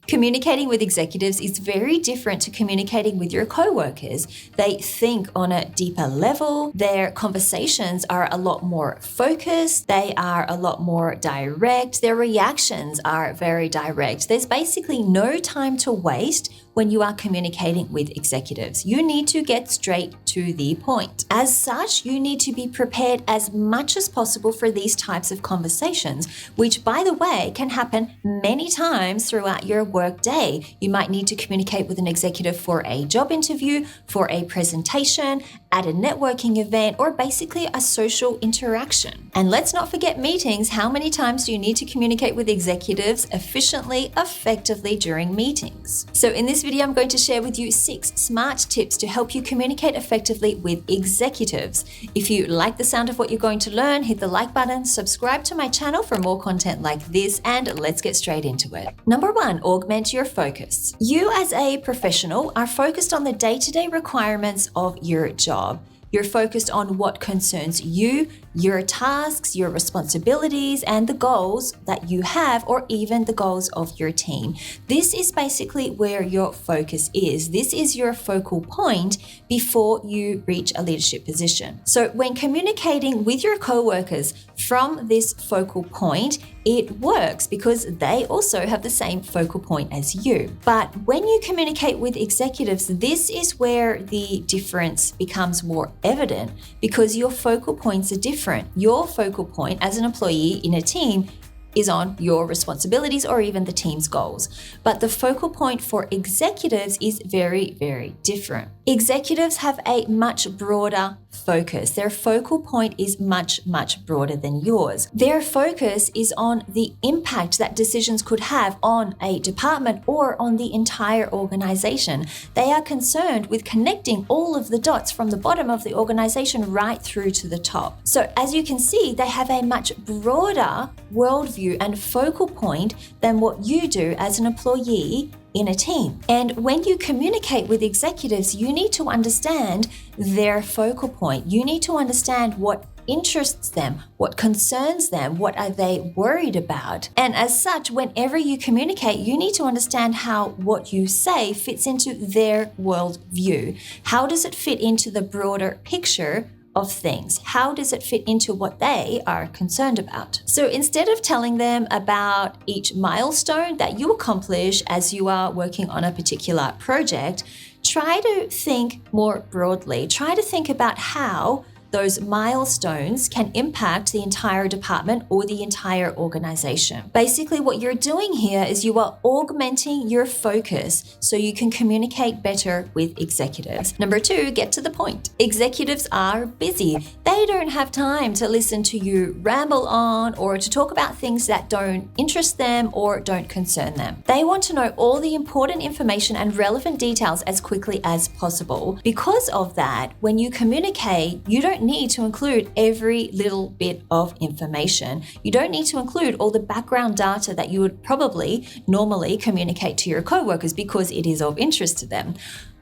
Communicating with executives is very different to communicating with your coworkers. They think on a deeper level. Their conversations are a lot more focused. They are a lot more direct. Their reactions are very direct. There's basically no time to waste when you are communicating with executives. You need to get straight to the point. As such, you need to be prepared as much as possible for these types of conversations, which, by the way, can happen many times throughout your work day. You might need to communicate with an executive for a job interview, for a presentation, at a networking event, or basically a social interaction. And let's not forget meetings. How many times do you need to communicate with executives efficiently, effectively during meetings? So in this video, I'm going to share with you 6 smart tips to help you communicate effectively with executives. If you like the sound of what you're going to learn, hit the like button, subscribe to my channel for more content like this, and let's get straight into it. Number 1, augment your focus. You as a professional are focused on the day-to-day requirements of your job. You're focused on what concerns you, your tasks, your responsibilities, and the goals that you have, or even the goals of your team. This is basically where your focus is. This is your focal point before you reach a leadership position. So when communicating with your coworkers from this focal point, it works because they also have the same focal point as you. But when you communicate with executives, this is where the difference becomes more evident because your focal points are different. Your focal point as an employee in a team is on your responsibilities or even the team's goals. But the focal point for executives is very, very different. Executives have a much broader focus. Their focal point is much, much broader than yours. Their focus is on the impact that decisions could have on a department or on the entire organization. They are concerned with connecting all of the dots from the bottom of the organization right through to the top. So as you can see, they have a much broader worldview and focal point than what you do as an employee in a team. And when you communicate with executives, you need to understand their focal point. You need to understand what interests them, what concerns them, what are they worried about. And as such, whenever you communicate, you need to understand how what you say fits into their worldview. How does it fit into the broader picture of things? How does it fit into what they are concerned about? So instead of telling them about each milestone that you accomplish as you are working on a particular project, try to think more broadly. Try to think about how those milestones can impact the entire department or the entire organization. Basically, what you're doing here is you are augmenting your focus so you can communicate better with executives. Number 2, get to the point. Executives are busy. They don't have time to listen to you ramble on or to talk about things that don't interest them or don't concern them. They want to know all the important information and relevant details as quickly as possible. Because of that, when you communicate, you don't need to include every little bit of information. You don't need to include all the background data that you would probably normally communicate to your coworkers because it is of interest to them.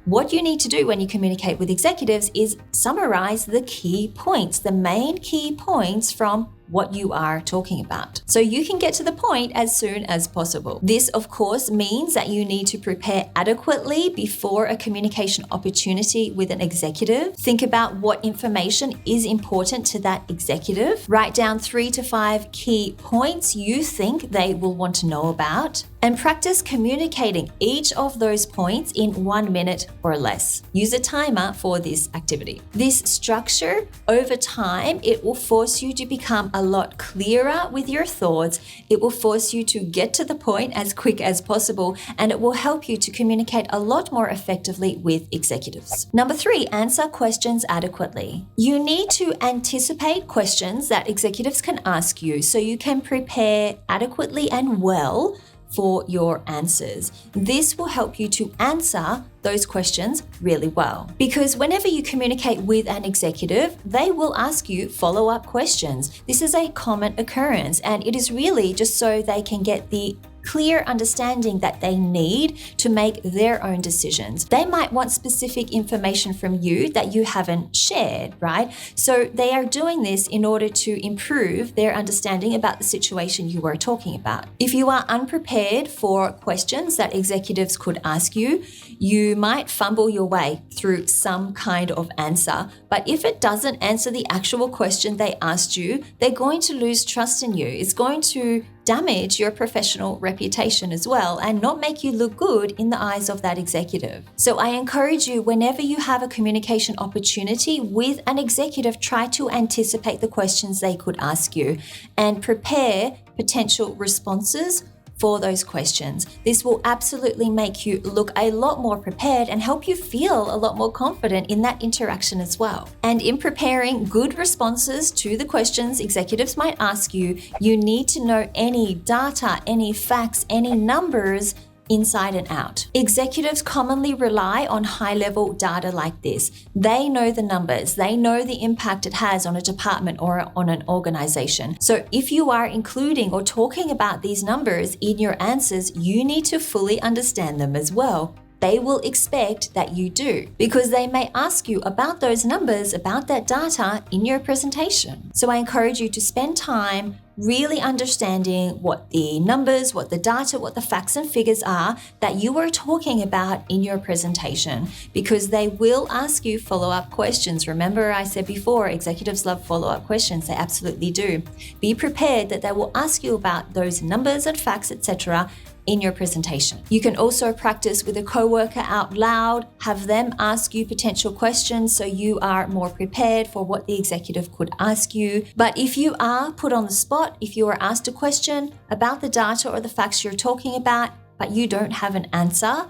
What you need to do when you communicate with executives is summarize the key points, the main key points from what you are talking about, so you can get to the point as soon as possible. This, of course, means that you need to prepare adequately before a communication opportunity with an executive. Think about what information is important to that executive. Write down 3 to 5 key points you think they will want to know about, and practice communicating each of those points in 1 minute or less. Use a timer for this activity. This structure, over time, it will force you to become a lot clearer with your thoughts. It will force you to get to the point as quick as possible, and it will help you to communicate a lot more effectively with executives. Number 3, answer questions adequately. You need to anticipate questions that executives can ask you so you can prepare adequately and well for your answers. This will help you to answer those questions really well. Because whenever you communicate with an executive, they will ask you follow-up questions. This is a common occurrence, and it is really just so they can get the clear understanding that they need to make their own decisions. They might want specific information from you that you haven't shared, right? So they are doing this in order to improve their understanding about the situation you are talking about. If you are unprepared for questions that executives could ask you, you might fumble your way through some kind of answer. But if it doesn't answer the actual question they asked you, they're going to lose trust in you. It's going to damage your professional reputation as well and not make you look good in the eyes of that executive. So I encourage you, whenever you have a communication opportunity with an executive, try to anticipate the questions they could ask you and prepare potential responses for those questions. This will absolutely make you look a lot more prepared and help you feel a lot more confident in that interaction as well. And in preparing good responses to the questions executives might ask you, you need to know any data, any facts, any numbers inside and out. Executives commonly rely on high-level data like this. They know the numbers, they know the impact it has on a department or on an organization. So if you are including or talking about these numbers in your answers, you need to fully understand them as well. They will expect that you do, because they may ask you about those numbers, about that data in your presentation. So I encourage you to spend time really understanding what the numbers, what the data, what the facts and figures are that you are talking about in your presentation, because they will ask you follow-up questions. Remember, I said before, executives love follow-up questions. They absolutely do. Be prepared that they will ask you about those numbers and facts, etc., in your presentation. You can also practice with a coworker out loud, have them ask you potential questions so you are more prepared for what the executive could ask you. But if you are put on the spot, if you are asked a question about the data or the facts you're talking about, but you don't have an answer,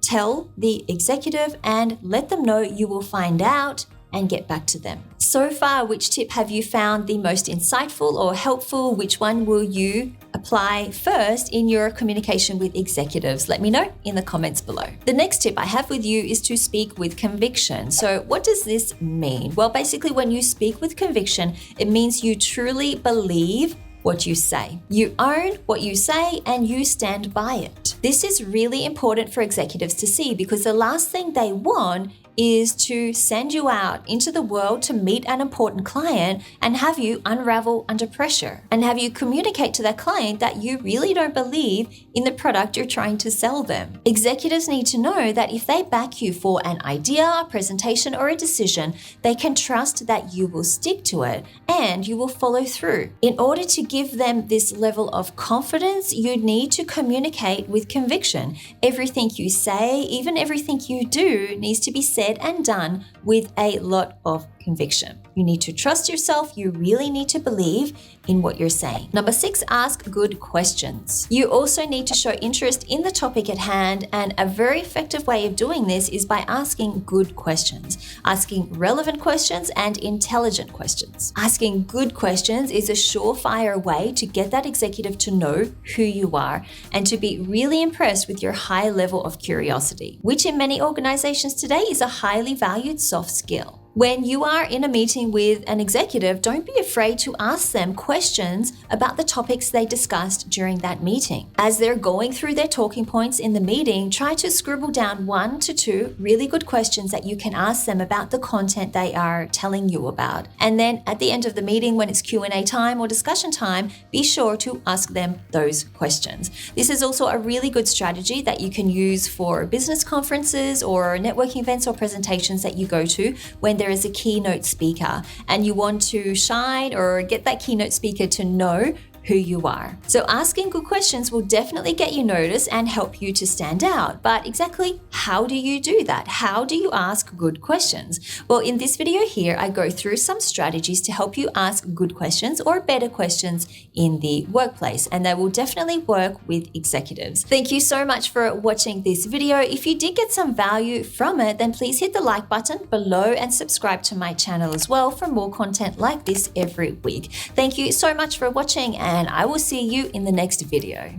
tell the executive and let them know you will find out and get back to them. So far, which tip have you found the most insightful or helpful? Which one will you apply first in your communication with executives? Let me know in the comments below. The next tip I have with you is to speak with conviction. So what does this mean? Well, basically, when you speak with conviction, it means you truly believe what you say. You own what you say and you stand by it. This is really important for executives to see, because the last thing they want is to send you out into the world to meet an important client and have you unravel under pressure and have you communicate to that client that you really don't believe in the product you're trying to sell them. Executives need to know that if they back you for an idea, a presentation, or a decision, they can trust that you will stick to it and you will follow through. In order to give them this level of confidence, you need to communicate with conviction. Everything you say, even everything you do, needs to be said and done with a lot of conviction. You need to trust yourself. You really need to believe in what you're saying. Number 6, ask good questions. You also need to show interest in the topic at hand, and a very effective way of doing this is by asking good questions, asking relevant questions and intelligent questions. Asking good questions is a surefire way to get that executive to know who you are and to be really impressed with your high level of curiosity, which in many organizations today is a highly valued soft skill. When you are in a meeting with an executive, don't be afraid to ask them questions about the topics they discussed during that meeting. As they're going through their talking points in the meeting, try to scribble down 1 to 2 really good questions that you can ask them about the content they are telling you about. And then at the end of the meeting, when it's Q&A time or discussion time, be sure to ask them those questions. This is also a really good strategy that you can use for business conferences or networking events or presentations that you go to when there is a keynote speaker and you want to shine or get that keynote speaker to know who you are. So asking good questions will definitely get you noticed and help you to stand out. But exactly how do you do that? How do you ask good questions? Well, in this video here, I go through some strategies to help you ask good questions or better questions in the workplace, and they will definitely work with executives. Thank you so much for watching this video. If you did get some value from it, then please hit the like button below and subscribe to my channel as well for more content like this every week. Thank you so much for watching, and I will see you in the next video.